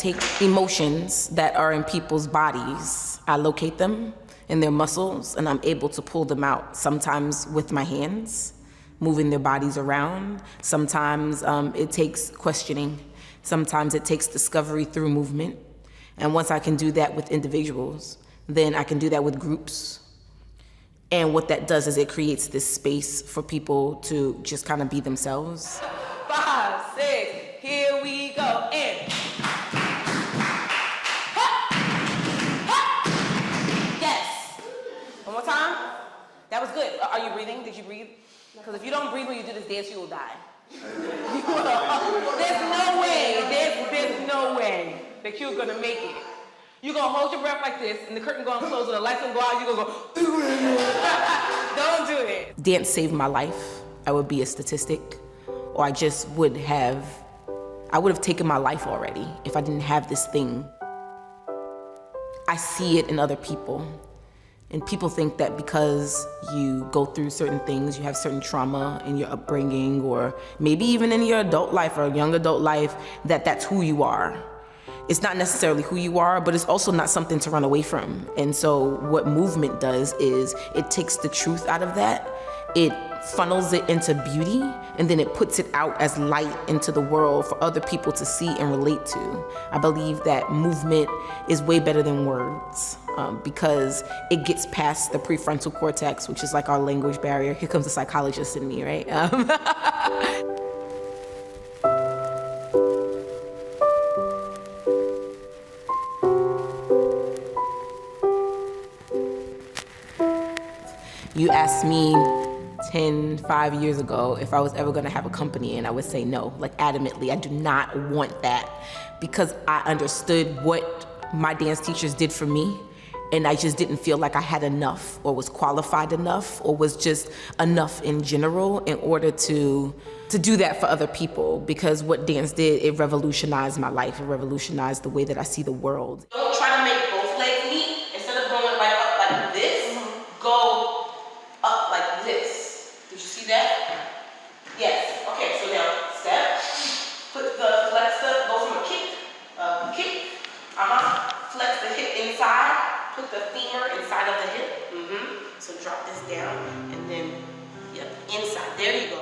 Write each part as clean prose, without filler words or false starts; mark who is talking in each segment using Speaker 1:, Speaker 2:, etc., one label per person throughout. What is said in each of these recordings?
Speaker 1: take emotions that are in people's bodies, I locate them in their muscles, and I'm able to pull them out, sometimes with my hands, moving their bodies around. Sometimes it takes questioning. Sometimes it takes discovery through movement. And once I can do that with individuals, then I can do that with groups. And what that does is it creates this space for people to just kind of be themselves. 5, 6, here we go, and. Yes. One more time. That was good. Are you breathing? Did you breathe? Because if you don't breathe when you do this dance, you will die. There's no way that you're gonna make it. You're gonna hold your breath like this, and the curtain gonna close, and the lights gonna go out, you're gonna go, don't do it. Dance saved my life. I would be a statistic, or I would have taken my life already if I didn't have this thing. I see it in other people. And people think that because you go through certain things, you have certain trauma in your upbringing, or maybe even in your adult life or young adult life, that that's who you are. It's not necessarily who you are, but it's also not something to run away from. And so what movement does is it takes the truth out of that, it funnels it into beauty, and then it puts it out as light into the world for other people to see and relate to. I believe that movement is way better than words. Because it gets past the prefrontal cortex, which is like our language barrier. Here comes the psychologist in me, right? You asked me 5 years ago if I was ever gonna have a company, and I would say no, like adamantly. I do not want that, because I understood what my dance teachers did for me. And I just didn't feel like I had enough, or was qualified enough, or was just enough in general in order to do that for other people. Because what dance did, it revolutionized my life. It revolutionized the way that I see the world. Don't try to make both legs meet. Instead of going like up like this, go up like this. Did you see that? Yes. Okay, so now step. Flex go from a kick, flex the hip inside. Put the femur inside of the hip. So drop this down, and then, yep, inside. There you go.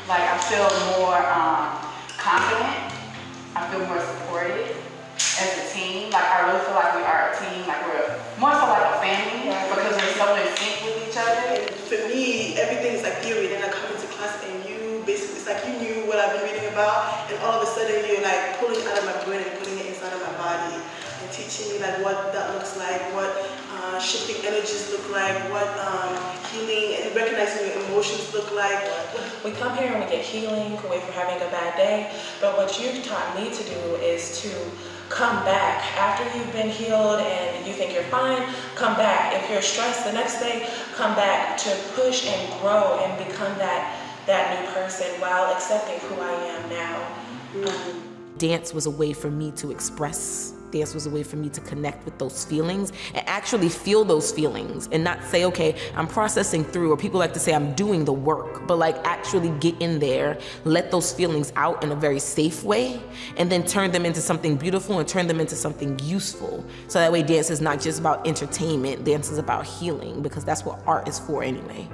Speaker 2: Like, I feel more confident. I feel more supported as a team. Like, I really feel like we are a team. Like, we're more so like a family, because we're so in sync with each other.
Speaker 3: And for me, everything is like theory. Then I come into class, and you basically, it's like you knew what I've been reading about, and all of a sudden you're like pulling it out of my brain and putting it inside of my body, and teaching me like what that looks like, what shifting energies look like, what healing and recognizing your emotions look like.
Speaker 4: We come here and we get healing away from having a bad day, but what you've taught me to do is to come back after you've been healed and you think you're fine. Come back. If you're stressed the next day, come back to push and grow and become that new person while accepting who I am now.
Speaker 1: Dance was a way for me to express. Dance was a way for me to connect with those feelings and actually feel those feelings, and not say, okay, I'm processing through, or people like to say I'm doing the work, but like actually get in there, let those feelings out in a very safe way, and then turn them into something beautiful and turn them into something useful. So that way dance is not just about entertainment, dance is about healing, because that's what art is for anyway.